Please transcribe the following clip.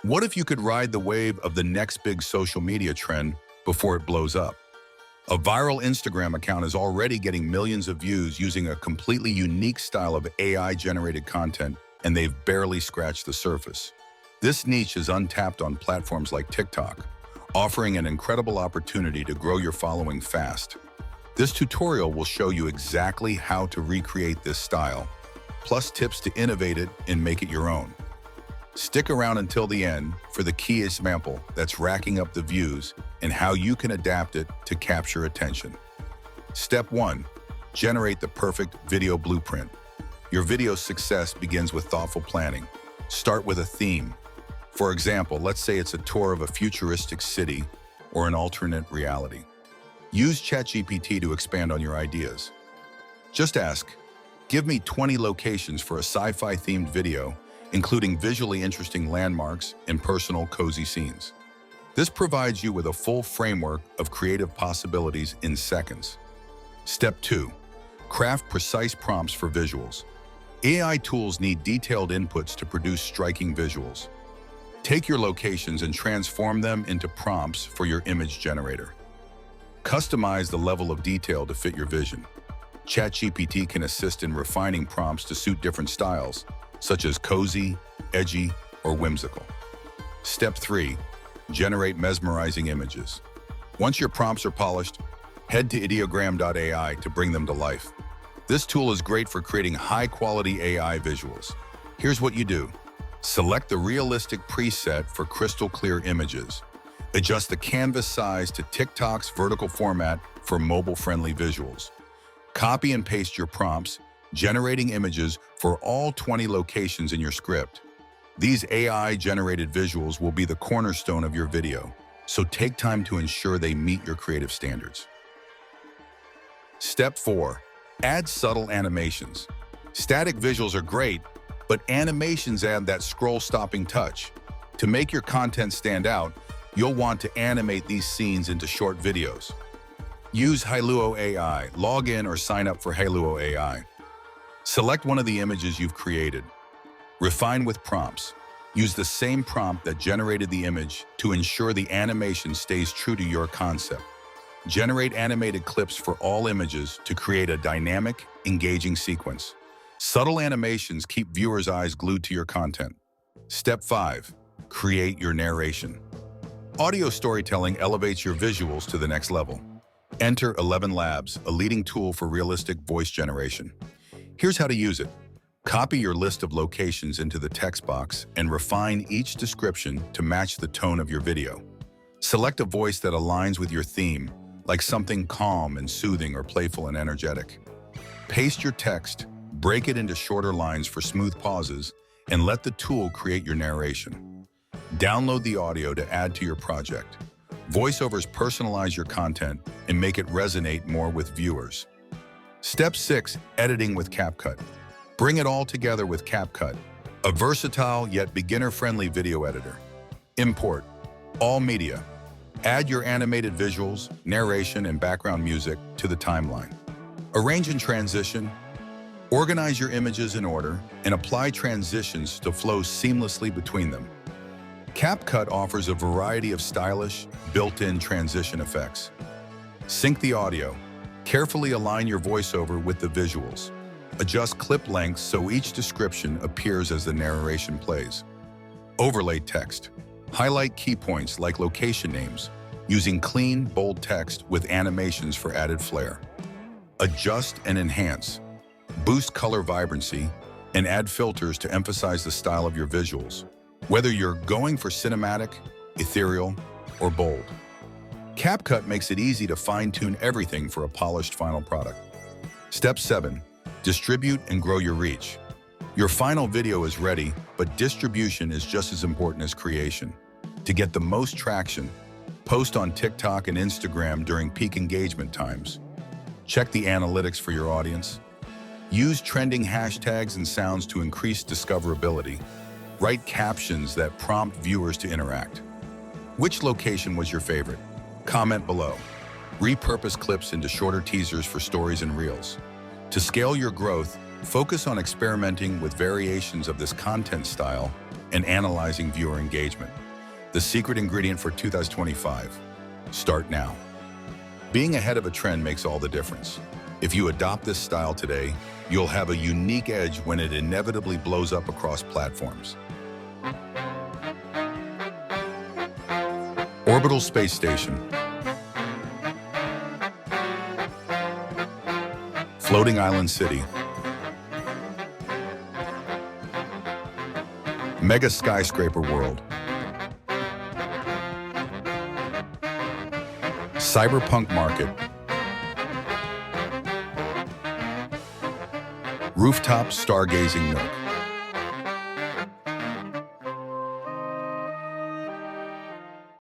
What if you could ride the wave of the next big social media trend before it blows up? A viral Instagram account is already getting millions of views using a completely unique style of AI-generated content, and they've barely scratched the surface. This niche is untapped on platforms like TikTok, offering an incredible opportunity to grow your following fast. This tutorial will show you exactly how to recreate this style, plus tips to innovate it and make it your own. Stick around until the end for the key example that's racking up the views and how you can adapt it to capture attention. Step 1. Generate the perfect video blueprint. Your video's success begins with thoughtful planning. Start with a theme. For example, let's say it's a tour of a futuristic city or an alternate reality. Use ChatGPT to expand on your ideas. Just ask, give me 20 locations for a sci-fi themed video, including visually interesting landmarks and personal, cozy scenes. This provides you with a full framework of creative possibilities in seconds. Step 2. Craft precise prompts for visuals. AI tools need detailed inputs to produce striking visuals. Take your locations and transform them into prompts for your image generator. Customize the level of detail to fit your vision. ChatGPT can assist in refining prompts to suit different styles, such as cozy, edgy, or whimsical. Step 3. Generate mesmerizing images. Once your prompts are polished, head to ideogram.ai to bring them to life. This tool is great for creating high-quality AI visuals. Here's what you do. Select the realistic preset for crystal-clear images. Adjust the canvas size to TikTok's vertical format for mobile-friendly visuals. Copy and paste your prompts, generating images for all 20 locations in your script. These AI-generated visuals will be the cornerstone of your video, so take time to ensure they meet your creative standards. Step 4. Add subtle animations. Static visuals are great, but animations add that scroll-stopping touch. To make your content stand out, you'll want to animate these scenes into short videos. Use Hailuo AI. Log in or sign up for Hailuo AI. Select one of the images you've created. Refine with prompts. Use the same prompt that generated the image to ensure the animation stays true to your concept. Generate animated clips for all images to create a dynamic, engaging sequence. Subtle animations keep viewers' eyes glued to your content. Step 5. Create your narration. Audio storytelling elevates your visuals to the next level. Enter 11 Labs, a leading tool for realistic voice generation. Here's how to use it. Copy your list of locations into the text box and refine each description to match the tone of your video. Select a voice that aligns with your theme, like something calm and soothing or playful and energetic. Paste your text, break it into shorter lines for smooth pauses, and let the tool create your narration. Download the audio to add to your project. Voiceovers personalize your content and make it resonate more with viewers. Step 6. Editing with CapCut. Bring it all together with CapCut, a versatile yet beginner-friendly video editor. Import all media. Add your animated visuals, narration, and background music to the timeline. Arrange and transition. Organize your images in order and apply transitions to flow seamlessly between them. CapCut offers a variety of stylish, built-in transition effects. Sync the audio. Carefully align your voiceover with the visuals. Adjust clip lengths so each description appears as the narration plays. Overlay text. Highlight key points like location names, using clean, bold text with animations for added flair. Adjust and enhance. Boost color vibrancy and add filters to emphasize the style of your visuals, whether you're going for cinematic, ethereal, or bold. CapCut makes it easy to fine-tune everything for a polished final product. Step 7. Distribute and grow your reach. Your final video is ready, but distribution is just as important as creation. To get the most traction, post on TikTok and Instagram during peak engagement times. Check the analytics for your audience. Use trending hashtags and sounds to increase discoverability. Write captions that prompt viewers to interact. Which location was your favorite? Comment below. Repurpose clips into shorter teasers for stories and reels. To scale your growth, focus on experimenting with variations of this content style and analyzing viewer engagement. The secret ingredient for 2025. Start now. Being ahead of a trend makes all the difference. If you adopt this style today, you'll have a unique edge when it inevitably blows up across platforms. Orbital Space Station. Floating Island City. Mega Skyscraper World. Cyberpunk Market. Rooftop Stargazing Nook.